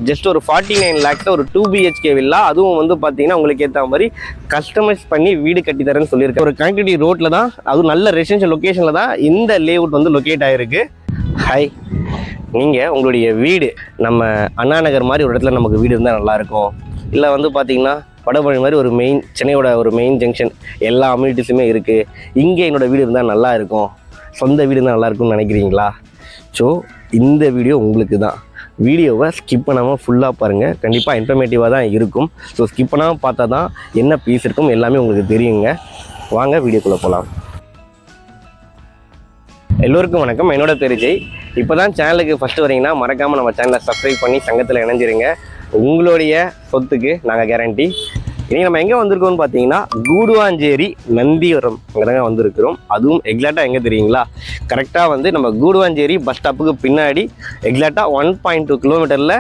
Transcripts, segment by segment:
Just ஒரு 49 lakhs ஒரு 2 BHK villa. அதுவும் வந்து பார்த்தீங்கன்னா உங்களுக்கு ஏற்ற மாதிரி கஸ்டமைஸ் பண்ணி வீடு கட்டி தரேன்னு சொல்லியிருக்கேன். ஒரு கனெக்டிவிட்டி ரோட்டில் தான், அதுவும் நல்ல ரெசிடென்ஷியல் லொக்கேஷனில் தான் இந்த லேஅவுட் வந்து லொக்கேட் ஆகிருக்கு. ஹாய், நீங்கள் உங்களுடைய வீடு நம்ம அண்ணா நகர் மாதிரி ஒரு இடத்துல நமக்கு வீடு இருந்தால் நல்லாயிருக்கும், இல்லை வந்து பார்த்தீங்கன்னா வடபழனி மாதிரி ஒரு மெயின், சென்னையோட ஒரு மெயின் ஜங்ஷன், எல்லா அம்யூனிட்டிஸுமே இருக்குது, இங்கே என்னோடய வீடு இருந்தால் நல்லா இருக்கும், சொந்த வீடு இருந்தால் நல்லாயிருக்கும்னு நினைக்கிறீங்களா? ஸோ இந்த வீடியோ உங்களுக்கு தான். வீடியோவை ஸ்கிப் பண்ணாமல் ஃபுல்லாக பாருங்கள், கண்டிப்பாக இன்ஃபர்மேட்டிவாக தான் இருக்கும். ஸோ ஸ்கிப் பண்ணாமல் பார்த்தா தான் என்ன பீஸ் இருக்கும் எல்லாமே உங்களுக்கு தெரியுங்க. வாங்க வீடியோக்குள்ளே போகலாம். எல்லோருக்கும் வணக்கம், என்னோட பேர் ஜெய். இப்போ தான் சேனலுக்கு ஃபஸ்ட்டு வரீங்கன்னா மறக்காமல் நம்ம சேனலை சப்ஸ்கிரைப் பண்ணி சங்கத்தில் இணைஞ்சிருங்க. உங்களுடைய சொத்துக்கு நாங்கள் கேரண்டி. இன்றைக்கி நம்ம எங்கே வந்திருக்கோம்னு பார்த்தீங்கன்னா கூடுவாஞ்சேரி நந்திவரம் அங்கே தாங்க வந்திருக்கிறோம். அதுவும் எக்ஸாக்டாக எங்கே தெரியுங்களா? கரெக்டாக வந்து நம்ம கூடுவாஞ்சேரி பஸ் ஸ்டாப்புக்கு பின்னாடி எக்ஸாக்டாக 1.2 கிலோமீட்டரில்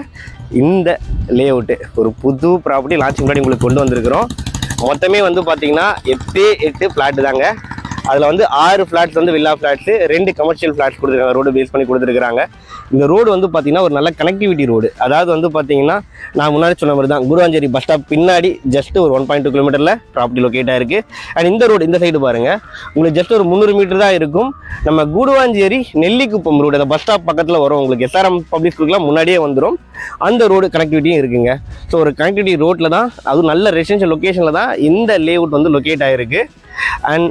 இந்த லேஅவுட்டு ஒரு புது ப்ராப்பர்ட்டி லான்ச் முன்னாடி உங்களுக்கு கொண்டு வந்திருக்கிறோம். மொத்தமே வந்து பார்த்தீங்கன்னா 8 ஃப்ளாட்டு தாங்க. அதில் வந்து 6 ஃப்ளாட்ஸ் வந்து வில்லா ஃப்ளாட்ஸு, 2 கமர்ஷியல் ஃப்ளாட்ஸ் கொடுத்துருக்காங்க, ரோடு பேஸ் பண்ணி கொடுத்துருக்காங்க. இந்த ரோடு வந்து பார்த்தீங்கன்னா ஒரு நல்ல கனெக்டிவிட்டி ரோடு. அதாவது வந்து பார்த்தீங்கன்னா நான் முன்னாடி சொன்ன மாதிரி தான், கூடுவாஞ்சேரி பஸ் ஸ்டாப் பின்னாடி ஜஸ்ட் ஒரு 1.2 கிலோமீட்டரில் ப்ராப்பர்ட்டி லொக்கேட் ஆகிருக்கு. அண்ட் இந்த ரோடு இந்த சைடு பாருங்கள், உங்களுக்கு ஜஸ்ட் ஒரு 300 மீட்டர் தான் இருக்கும். நம்ம கூடுவாஞ்சேரி நெல்லிக்குப்பம் ரோடு, அந்த பஸ் ஸ்டாப் பக்கத்தில் வரும், உங்களுக்கு SRM பப்ளிக் ஸ்கூலுக்குலாம் முன்னாடியே வந்துடும். அந்த ரோடு கனெக்டிவிட்டியும் இருக்குங்க. ஸோ ஒரு கனெக்டிவிட்டி ரோட்டில் தான், அதுவும் நல்ல ரெசிடென்ஷியல் லொக்கேஷனில் தான் இந்த லேஅவுட் வந்து லொக்கேட் ஆகிருக்கு. அண்ட்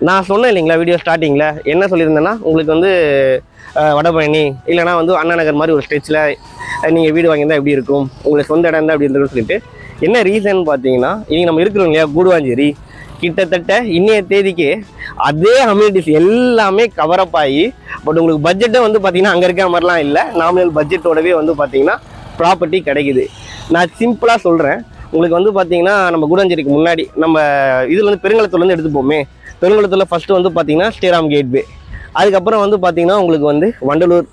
நான் சொன்னேன் இல்லைங்களா வீடியோ ஸ்டார்டிங்கில் என்ன சொல்லியிருந்தேன்னா, உங்களுக்கு வந்து வடபழனி இல்லைனா வந்து அண்ணா நகர் மாதிரி ஒரு ஸ்டெச்சில் நீங்கள் வீடு வாங்கியிருந்தால் எப்படி இருக்கும், உங்களுக்கு சொந்த இடம் இருந்தால் எப்படி இருக்குன்னு சொல்லிட்டு. என்ன ரீசன் பார்த்தீங்கன்னா, இன்றைக்கி நம்ம இருக்கிறோம் இல்லையா கூடுவாஞ்சேரி, கிட்டத்தட்ட இன்னைய தேதிக்கு அதே அம்யூனிட்டிஸ் எல்லாமே கவரப் ஆகி, பட் உங்களுக்கு பட்ஜெட்டை வந்து பார்த்தீங்கன்னா அங்கே இருக்கிற மாதிரிலாம் இல்லை, நாமினல் பட்ஜெட்டோடவே வந்து பார்த்தீங்கன்னா ப்ராப்பர்ட்டி கிடைக்குது. நான் சிம்பிளாக சொல்கிறேன், உங்களுக்கு வந்து பார்த்தீங்கன்னா நம்ம கூடுவாஞ்சேரிக்கு முன்னாடி நம்ம இதில் வந்து பெருங்குளத்தூர்லேருந்து எடுத்துப்போமே, பெருங்குளத்தூரில் ஃபஸ்ட்டு வந்து பார்த்தீங்கன்னா ஸ்ரீராம் கேட்வே, அதுக்கப்புறம் வந்து பார்த்தீங்கன்னா உங்களுக்கு வந்து வண்டலூர்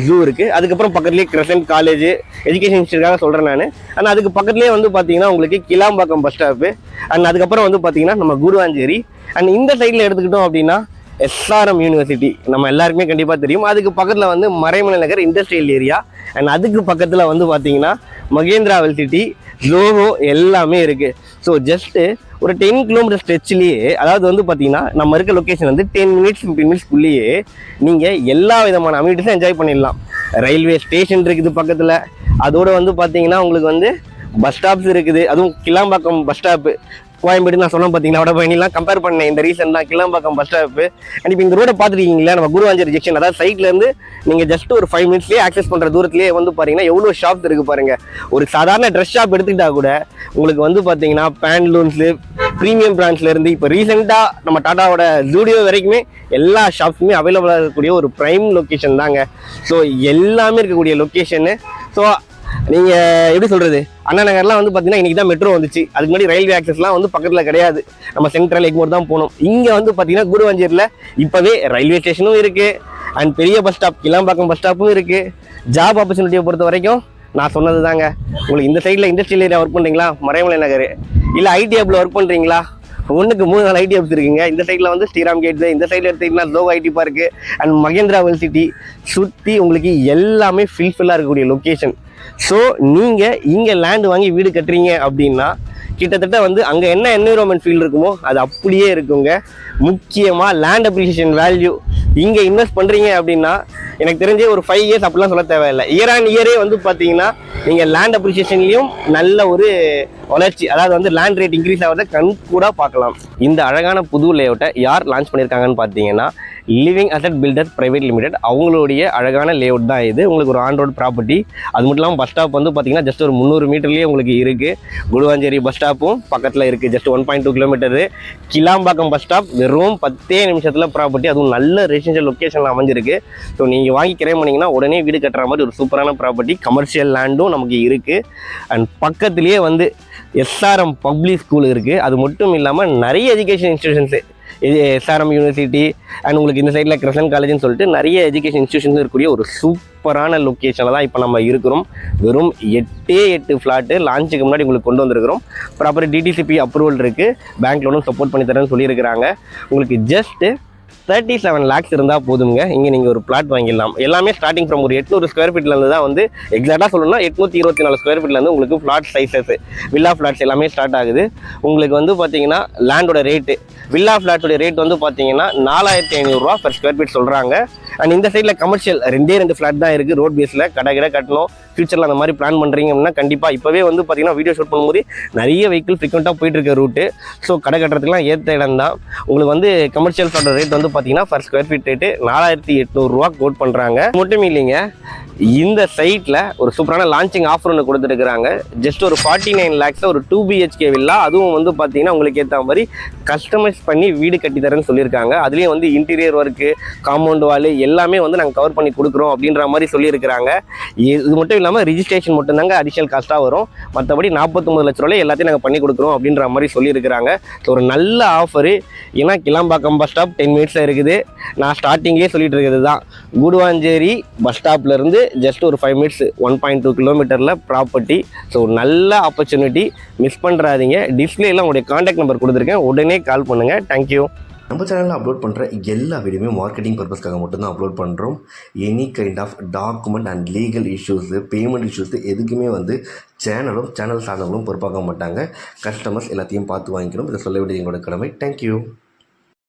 ஜூ இருக்குது, அதுக்கப்புறம் பக்கத்துலேயே கிரசன்ட் காலேஜ் எஜுகேஷன் இன்ஸ்டியூட்டாக சொல்கிறேன் நான். ஆனால் அதுக்கு பக்கத்துலேயே வந்து பார்த்தீங்கன்னா உங்களுக்கு கிளாம்பாக்கம் பஸ் ஸ்டாப்பு, அண்ட் அதுக்கப்புறம் வந்து பார்த்தீங்கன்னா நம்ம கூடுவாஞ்சேரி. அண்ட் இந்த சைடில் எடுத்துக்கிட்டோம் அப்படின்னா SRM யூனிவர்சிட்டி நம்ம எல்லாருக்குமே கண்டிப்பாக தெரியும். அதுக்கு பக்கத்தில் வந்து மறைமலை நகர் இண்டஸ்ட்ரியல் ஏரியா, அண்ட் அதுக்கு பக்கத்தில் வந்து பார்த்தீங்கன்னா மகேந்திரா வெல்சிட்டி, ஜோஹோ எல்லாமே இருக்குது. ஸோ ஜஸ்ட்டு ஒரு 10 கிலோமீட்டர் ஸ்ட்ரெச்லேயே, அதாவது வந்து பார்த்தீங்கன்னா நம்ம இருக்க லொக்கேஷன் வந்து 10 மினிட்ஸ் 15 மினிட்ஸ்க்குள்ளேயே நீங்கள் எல்லா விதமான அம்யூனிட்டிஸும் என்ஜாய் பண்ணிடலாம். ரயில்வே ஸ்டேஷன் இருக்குது பக்கத்தில், அதோடு வந்து பார்த்தீங்கன்னா உங்களுக்கு வந்து பஸ் ஸ்டாப்ஸ் இருக்குது, அதுவும் கிளாம்பாக்கம் பஸ் ஸ்டாப்பு. கோயம்பேடு நான் சொன்னேன் பார்த்தீங்களா, வடபழனிலாம் கம்பேர் பண்ணேன் இந்த ரீசன் தான், கிளாம்பாக்கம் பஸ் ஸ்டாப்பு. அண்ட் இப்போ இந்த ரோடை பார்த்துருக்கீங்களா, நம்ம கூடுவாஞ்சேரி ஜங்ஷன், அதாவது சைட்லேருந்து நீங்கள் ஜஸ்ட் ஒரு 5 மினிட்ஸ்லேயே ஆக்சஸ் பண்ணுற தூரத்துலேயே வந்து பார்த்தீங்கன்னா எவ்வளோ ஷாப்ஸ் இருக்குது பாருங்கள். ஒரு சாதாரண ட்ரெஸ் ஷாப் எடுத்துக்கிட்டா கூட உங்களுக்கு வந்து பார்த்தீங்கன்னா பேண்ட்லூன்ஸு, ப்ரீமியம் பிராண்ட்ஸ்லேருந்து இப்போ ரீசெண்டாக நம்ம டாட்டாவோட ஜூடியோ வரைக்குமே எல்லா ஷாப்ஸுமே அவைலபிளாக இருக்கக்கூடிய ஒரு ப்ரைம் லொக்கேஷன் தாங்க. ஸோ எல்லாமே இருக்கக்கூடிய லொக்கேஷனு. ஸோ நீங்கள் எப்படி சொல்கிறது, அண்ணா நகர்லாம் வந்து பார்த்தீங்கன்னா இன்றைக்கி தான் மெட்ரோ வந்துச்சு, அதுக்கு முன்னாடி ரயில்வே ஆக்சஸ்லாம் வந்து பக்கத்தில் கிடையாது, நம்ம சென்ட்ரல் எக்மோர் தான் போகணும். இங்கே வந்து பார்த்தீங்கன்னா கூடுவாஞ்சேரியில் இப்போவே ரயில்வே ஸ்டேஷனும் இருக்குது, அண்ட் பெரிய பஸ் ஸ்டாப் கிளாம்பாக்கம் பஸ் ஸ்டாப்பும் இருக்குது. ஜாப் ஆப்பர்ச்சுனிட்டியை பொறுத்த வரைக்கும் நான் சொன்னது தாங்க, உங்களுக்கு இந்த சைடில் இண்டஸ்ட்ரியல் ஏரியா ஒர்க் பண்ணுறீங்களா, மறைமலை நகர், இல்லை ஐடி ஹப்பில் ஒர்க் பண்ணுறீங்களா, 1க்கு 3 நாள் ஐடி ஹப்ஸ் இருக்குங்க. இந்த சைடில் வந்து ஸ்ரீராம் கேட்வே, இந்த சைடில் எடுத்துக்கிட்டீங்கன்னா Zoho IT park and Mahindra world city, சுற்றி உங்களுக்கு எல்லாமே ஃபில்ஃபில்லாக இருக்கக்கூடிய லொக்கேஷன். ஸோ நீங்கள் இங்கே லேண்டு வாங்கி வீடு கட்டுறீங்க அப்படின்னா கிட்டத்தட்ட வந்து அங்கே என்ன என்விரான்மெண்ட் ஃபீல் இருக்குமோ அது அப்படியே இருக்குங்க. முக்கியமாக லேண்ட் அப்ரிசியேஷன் வேல்யூ இங்கே இன்வெஸ்ட் பண்ணுறீங்க அப்படின்னா எனக்கு தெரிஞ்சு ஒரு 5 இயர்ஸ் அப்படிலாம் சொல்ல தேவையில்லை, இயர் ஆன் இயரே வந்து பார்த்தீங்கன்னா நீங்கள் லேண்ட் அப்ரிசியேஷன்லேயும் நல்ல ஒரு வளர்ச்சி, அதாவது வந்து லேண்ட் ரேட் இன்க்ரீஸ் ஆகிறத கண் கூட பார்க்கலாம். இந்த அழகான புது லேஅவுட்டை யார் லான்ச் பண்ணியிருக்காங்கன்னு பார்த்தீங்கன்னா living asset builders private limited, அவங்களுடைய அழகான லேஅவுட் தான் இது. உங்களுக்கு ஒரு ஆன் ரோட் ப்ராப்பர்ட்டி, அது மட்டும் இல்லாமல் பஸ் ஸ்டாப் வந்து பார்த்தீங்கன்னா ஜஸ்ட் ஒரு 300 மீட்டர்லேயே உங்களுக்கு இருக்குது. கூடுவாஞ்சேரி பஸ் ஸ்டாப்பும் பக்கத்தில் இருக்குது, just 1.2 kilometre. Kilambakkam bus stop வெறும் 10 நிமிஷத்தில் ப்ராப்பர்ட்டி, அதுவும் நல்ல ரெசிடென்ஷியல் லொக்கேஷனில் அமைஞ்சிருக்கு. ஸோ நீங்கள் வாங்கி கிரைம் பண்ணிங்கன்னா உடனே வீடு கட்டுற மாதிரி ஒரு சூப்பரான ப்ராப்பர்ட்டி, கமர்ஷியல் லேண்டும் நமக்கு இருக்குது. அண்ட் பக்கத்துலேயே வந்து SRM பப்ளிக் ஸ்கூல் இருக்குது. அது மட்டும் இல்லாமல் நிறைய education institutions, SRM university and உங்களுக்கு இந்த சைடில் கிரசன்ட் காலேஜ்னு சொல்லிட்டு நிறைய எஜுகேஷன் இன்ஸ்டியூஷன்ஸ் இருக்கக்கூடிய ஒரு சூப்பரான லொக்கேஷனில் தான் இப்போ நம்ம இருக்கிறோம். வெறும் 8 ஃப்ளாட்டு லான்ச்சுக்கு முன்னாடி உங்களுக்கு கொண்டு வந்திருக்கிறோம். ப்ராப்பர் DTCP அப்ரூவல் இருக்குது, பேங்க் லோனும் சப்போர்ட் பண்ணி தரேன்னு சொல்லியிருக்கிறாங்க. உங்களுக்கு ஜஸ்ட்டு 37 lakhs இருந்தால் போதுங்க. இங்கே நீங்கள் ஒரு பிளாட் வாங்கிடலாம். எல்லாமே ஸ்டார்டிங் ஃப்ரம் ஒரு 800 ஸ்கொயர் ஃபீட்லேருந்து தான் வந்து எக்ஸாக்டாக சொல்லணும்னா 824 ஸ்கொயர் ஃபீட்லேருந்து உங்களுக்கு ஃப்ளாட் சைஸஸ் வில்லா ஃப்ளாட்ஸ் எல்லாமே ஸ்டார்ட் ஆகுது. உங்களுக்கு வந்து பார்த்தீங்கன்னா லேண்டோட ரேட்டு வில்லா ஃப்ளாட்டோட ரேட் வந்து பார்த்தீங்கன்னா 4500 ரூபா per ஸ்கொயர் ஃபீட் சொல்கிறாங்க. அண்ட் இந்த சைடில் கமர்ஷியல் 2 ஃப்ளாட் தான் இருக்குது ரோட் பேஸில். கடை கட்டணும் ஃபியூச்சரில் அந்த மாதிரி பிளான் பண்ணுறீங்க அப்படின்னா கண்டிப்பாக இப்போவே வந்து பார்த்தீங்கன்னா வீடியோ ஷூட் பண்ணும்போது நிறைய வெஹிக்கிள் ஃப்ரீக்வெண்ட்டாக போயிட்டு இருக்க ரூட்டு. ஸோ கடை கட்டுறதுக்குலாம் ஏற்ற இடம் தான். உங்களுக்கு வந்து கமர்ஷியல் ஃப்ளாட்டோட ரேட் வந்து பார்த்தீங்கன்னா per ஸ்கொயர் ஃபீட் ரேட்டு 4800 ரூபா கோட் பண்ணுறாங்க. மட்டும் இல்லைங்க, இந்த சைட்டில் ஒரு சூப்பரான லான்ச்சிங் ஆஃபர் ஒன்று கொடுத்துருக்குறாங்க. ஜஸ்ட் ஒரு 49 lakhs ஒரு 2 BHK வில்லா. அதுவும் வந்து பார்த்தீங்கன்னா உங்களுக்கு ஏற்ற மாதிரி கஸ்டமைஸ் பண்ணி வீடு கட்டி தரேன்னு சொல்லியிருக்காங்க. அதுலேயும் வந்து இன்டீரியர் ஒர்க்கு, காம்பவுண்ட் வால் எல்லாமே வந்து நாங்கள் கவர் பண்ணி கொடுக்குறோம் அப்படின்ற மாதிரி சொல்லியிருக்கிறாங்க. இது மட்டும் இல்லாமல் ரிஜிஸ்ட்ரேஷன் மட்டும்தாங்க அடிஷனல் காஸ்ட்டாக வரும். மற்றபடி 49 லட்ச ரூபாய் எல்லாத்தையும் நாங்கள் பண்ணி கொடுக்குறோம் அப்படின்ற மாதிரி சொல்லியிருக்கிறாங்க. ஸோ ஒரு நல்ல ஆஃபரு. ஏன்னா கிளாம்பாக்கம் பஸ் ஸ்டாப் 10 minutes இருக்குது. நான் ஸ்டார்டிங்லேயே சொல்லிட்டு இருக்கிறது தான், கூடுவாஞ்சேரி பஸ் ஸ்டாப்லேருந்து ஜஸ்ட் ஒரு 5 minutes 1.2 கிலோமீட்டரில் ப்ராப்பர்ட்டி. ஸோ நல்ல ஆப்பர்ச்சுனிட்டி, மிஸ் பண்ணுறாதீங்க. டிஸ்பிளேயில் உங்களுடைய கான்டாக்ட் நம்பர் கொடுத்துருக்கேன், உடனே கால் பண்ணுங்கள். தேங்க்யூ. நம்ம சேனலில் அப்லோட் பண்ணுற எல்லா வீடியோமே மார்க்கெட்டிங் பர்பஸ்க்காக மட்டும்தான் அப்லோட் பண்ணுறோம். Any kind of document and legal issues, payment issues எதுக்குமே வந்து சேனல் சார்ந்தவங்களும் பொறுப்பாக்க மாட்டாங்க. கஸ்டமர்ஸ் எல்லாத்தையும் பார்த்து வாங்கிக்கணும். இதை சொல்ல வேண்டியது எங்களோட கடமை. தேங்க்யூ.